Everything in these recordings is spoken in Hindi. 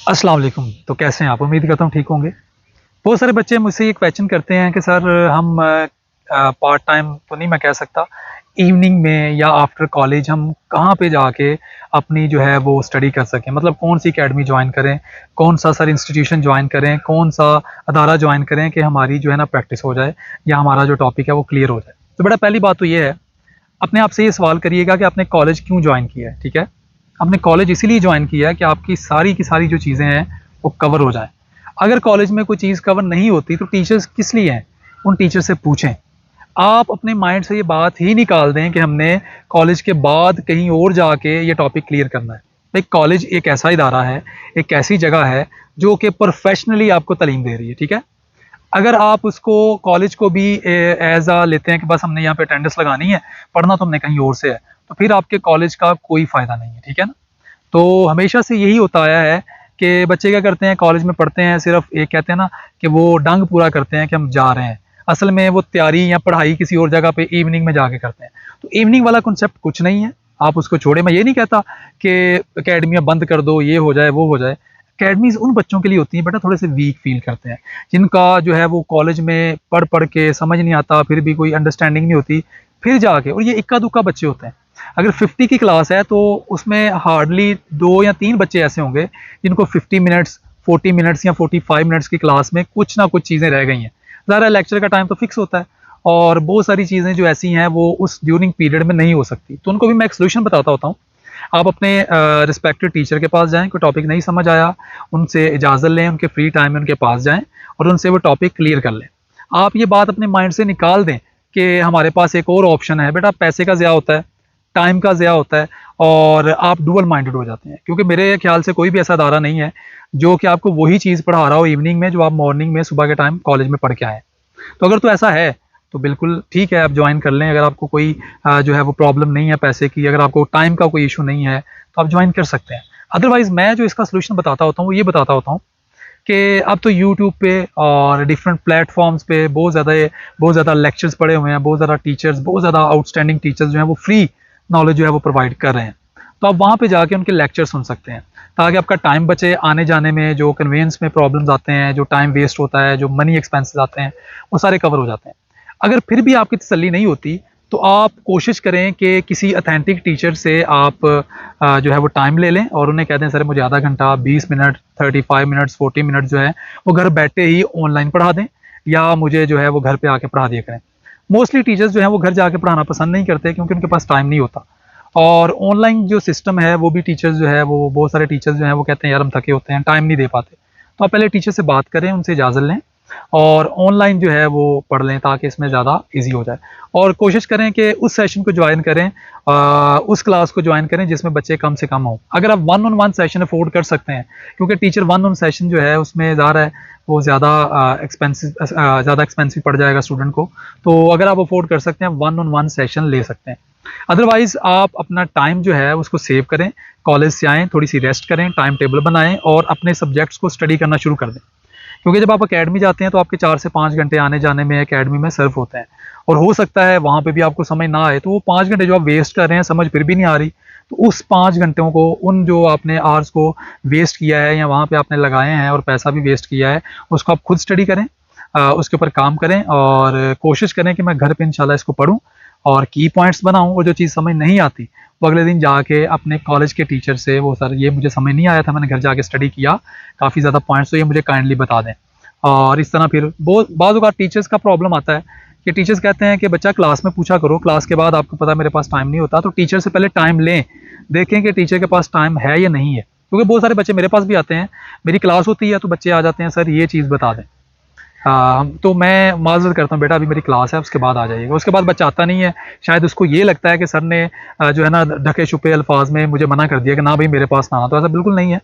अस्सलाम वालेकुम। तो कैसे हैं आप? उम्मीद करता हूँ ठीक होंगे। बहुत सारे बच्चे मुझसे ये क्वेश्चन करते हैं कि सर हम पार्ट टाइम तो नहीं मैं कह सकता, इवनिंग में या आफ्टर कॉलेज हम कहाँ पे जाके अपनी जो है वो स्टडी कर सकें? मतलब कौन-सी अकेडमी जॉइन करें, कौन-सा सर इंस्टीट्यूशन जॉइन करें, कौन-सा अदारा जॉइन करें कि हमारी जो है ना प्रैक्टिस हो जाए या हमारा जो टॉपिक है वो क्लियर हो जाए? तो बेटा पहली बात तो ये है, अपने आप से ये सवाल करिएगा कि आपने कॉलेज क्यों जॉइन किया है, ठीक है? आपने कॉलेज इसीलिए जॉइन किया है कि आपकी सारी की सारी जो चीज़ें हैं वो कवर हो जाएँ। अगर कॉलेज में कोई चीज़ कवर नहीं होती तो टीचर्स किस लिए हैं? उन टीचर से पूछें। आप अपने माइंड से ये बात ही निकाल दें कि हमने कॉलेज के बाद कहीं और जाके ये टॉपिक क्लियर करना है। भाई कॉलेज एक ऐसा इदारा है, एक ऐसी जगह है जो कि प्रोफ़ेशनली आपको तालीम दे रही है, ठीक है? अगर आप उसको कॉलेज को भी एज़ लेते हैं कि बस हमने यहाँ पे अटेंडेंस लगानी है, पढ़ना तो हमने कहीं और से है, तो फिर आपके कॉलेज का कोई फ़ायदा नहीं है, ठीक है ना? तो हमेशा से यही होता आया है कि बच्चे क्या करते हैं कॉलेज में पढ़ते हैं, सिर्फ एक कहते हैं ना कि वो डंग पूरा करते हैं कि हम जा रहे हैं। असल में वो तैयारी या पढ़ाई किसी और जगह पे इवनिंग में जाके करते हैं। तो इवनिंग वाला कॉन्सेप्ट कुछ नहीं है, आप उसको छोड़ें। मैं ये नहीं कहता कि अकेडमियाँ बंद कर दो, ये हो जाए, वो हो जाए। अकेडमीज़ उन बच्चों के लिए होती हैं बेटा थोड़े से वीक फ़ील करते हैं, जिनका जो है वो कॉलेज में पढ़-पढ़ के समझ नहीं आता, फिर भी कोई अंडरस्टैंडिंग नहीं होती, फिर जाके और ये इक्का-दुक्का बच्चे होते हैं। अगर 50 की क्लास है तो उसमें हार्डली 2 या 3 बच्चे ऐसे होंगे जिनको 50 मिनट्स, 40 मिनट्स या 45 मिनट्स की क्लास में कुछ ना कुछ चीज़ें रह गई हैं। ज़ाहिर है लेक्चर का टाइम तो फिक्स होता है और बहुत सारी चीज़ें जो ऐसी हैं वो उस ड्यूरिंग पीरियड में नहीं हो सकती। तो उनको भी मैं एक सॉल्यूशन बताता होता हूँ। आप अपने रिस्पेक्टेड टीचर के पास जाएँ, कोई टॉपिक नहीं समझ आया, उनसे इजाज़त लें, उनके फ्री टाइम में उनके पास जाएँ और उनसे वो टॉपिक क्लियर कर लें। आप ये बात अपने माइंड से निकाल दें कि हमारे पास एक और ऑप्शन है, बेटा पैसे का ज़िया होता है, टाइम का ज़िया होता है और आप डुअल माइंडेड हो जाते हैं। क्योंकि मेरे ख्याल से कोई भी ऐसा अदारा नहीं है, जो कि आपको वही चीज़ पढ़ा रहा हो इवनिंग में, जो आप मॉर्निंग में सुबह के टाइम कॉलेज में पढ़ के आए हैं। तो अगर तो ऐसा है, तो बिल्कुल ठीक है आप जॉइन कर लें। अगर आपको कोई जो है वो प्रॉब्लम नहीं है पैसे की, अगर आपको टाइम का कोई इश्यू नहीं है, तो आप जॉइन कर सकते हैं। अदरवाइज़ मैं जो इसका सॉल्यूशन बताता होता हूँ, वो ये बताता होता हूँ कि अब तो यूट्यूब पे और डिफरेंट प्लेटफॉर्म्स पे बहुत ज़्यादा लेक्चर्स पड़े हुए हैं, बहुत ज़्यादा टीचर्स, बहुत ज़्यादा आउटस्टैंडिंग टीचर्स जो हैं वो फ्री नॉलेज जो है वो प्रोवाइड कर रहे हैं। तो आप वहाँ पे जाके उनके लेक्चर सुन सकते हैं, ताकि आपका टाइम बचे, आने जाने में जो कन्वेंस में प्रॉब्लम्स आते हैं, जो टाइम वेस्ट होता है, जो मनी एक्सपेंसेस आते हैं, वो सारे कवर हो जाते हैं। अगर फिर भी आपकी तसल्ली नहीं होती, तो आप कोशिश करें कि किसी ऑथेंटिक टीचर से आप जो है वो टाइम ले लें और उन्हें कह दें सर मुझे आधा घंटा, 20 मिनट, 35 मिनट्स, 40 मिनट जो है वो घर बैठे ही ऑनलाइन पढ़ा दें या मुझे जो है वो घर पे आके पढ़ा दिया करें। मोस्टली टीचर्स जो हैं वो घर जाके पढ़ाना पसंद नहीं करते क्योंकि उनके पास टाइम नहीं होता। और ऑनलाइन जो सिस्टम है वो भी टीचर्स जो है वो बहुत सारे टीचर्स जो हैं वो कहते हैं यार हम थके होते हैं, टाइम नहीं दे पाते। तो आप पहले टीचर से बात करें, उनसे इजाज़त लें और ऑनलाइन जो है वो पढ़ लें ताकि इसमें ज़्यादा ईज़ी हो जाए। और कोशिश करें कि उस सेशन को जॉइन करें, उस क्लास को जॉइन करें जिसमें बच्चे कम से कम हों। अगर आप one on one session afford कर सकते हैं, क्योंकि टीचर वन ऑन सेशन जो है उसमें ज़ाहिर है वो ज़्यादा एक्सपेंसिव पड़ जाएगा स्टूडेंट को। तो अगर आप अफोर्ड कर सकते हैं वन ऑन वन सेशन ले सकते हैं। अदरवाइज़ आप अपना टाइम जो है उसको सेव करें, कॉलेज से आएँ, थोड़ी-सी रेस्ट करें, टाइम टेबल बनाएँ और अपने सब्जेक्ट्स को स्टडी करना शुरू कर दें। क्योंकि जब आप अकेडमी जाते हैं तो आपके 4 से 5 घंटे आने-जाने में अकेडमी में सर्व होते हैं और हो सकता है वहाँ पे भी आपको समझ ना आए, तो वो 5 घंटे जो आप वेस्ट कर रहे हैं, समझ फिर भी नहीं आ रही, तो उस 5 घंटों को, उन जो आपने आवर्स को वेस्ट किया है या वहाँ पे आपने लगाए हैं और पैसा भी वेस्ट किया है, उसको आप खुद स्टडी करें, उसके ऊपर काम करें और कोशिश करें कि मैं घर पे इंशाल्लाह इसको पढूँ और की पॉइंट्स बनाऊँ और जो चीज़ समझ नहीं आती, वो अगले दिन जाके अपने कॉलेज के टीचर से वो सर ये मुझे समझ नहीं आया था, मैंने घर जाके स्टडी किया, काफ़ी ज़्यादा पॉइंट्स तो ये मुझे काइंडली बता दें। और इस तरह फिर बहुत बाज़ औक़ात टीचर्स का प्रॉब्लम आता है कि टीचर्स कहते हैं कि बच्चा क्लास में पूछा करो, क्लास के बाद आपको पता है मेरे पास टाइम नहीं होता, तो टीचर से पहले टाइम लें, देखें कि टीचर के पास टाइम है या नहीं है। क्योंकि बहुत सारे बच्चे मेरे पास भी आते हैं, मेरी क्लास होती है तो बच्चे आ जाते हैं सर ये चीज़ बता दें। तो मैं माज़रत करता हूँ बेटा अभी मेरी क्लास है उसके बाद आ जाइएगा। उसके बाद बच्चा आता नहीं है, शायद उसको ये लगता है कि सर ने जो है ना ढके-छुपे अल्फाज में मुझे मना कर दिया कि ना भाई मेरे पास ना आना, तो ऐसा बिल्कुल नहीं है।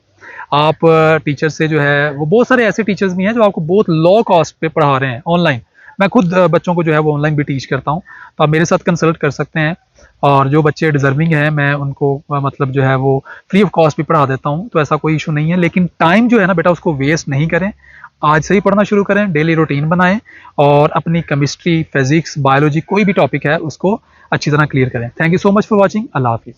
आप टीचर से जो है वो बहुत सारे ऐसे टीचर्स भी हैं जो आपको बहुत लो कॉस्ट पे पढ़ा रहे हैं ऑनलाइन। मैं खुद बच्चों को जो है वो ऑनलाइन भी टीच करता हूँ, तो आप मेरे साथ कंसल्ट कर सकते हैं और जो बच्चे डिज़र्विंग हैं मैं उनको मतलब जो है वो फ्री ऑफ कॉस्ट भी पढ़ा देता हूँ, तो ऐसा कोई इशू नहीं है। लेकिन टाइम जो है ना बेटा उसको वेस्ट नहीं करें, आज से ही पढ़ना शुरू करें, डेली रूटीन बनाएँ और अपनी केमिस्ट्री, फिज़िक्स, बायोलॉजी कोई भी टॉपिक है उसको अच्छी तरह क्लियर करें। Thank you so much for watching. Allah हाफ़िज़।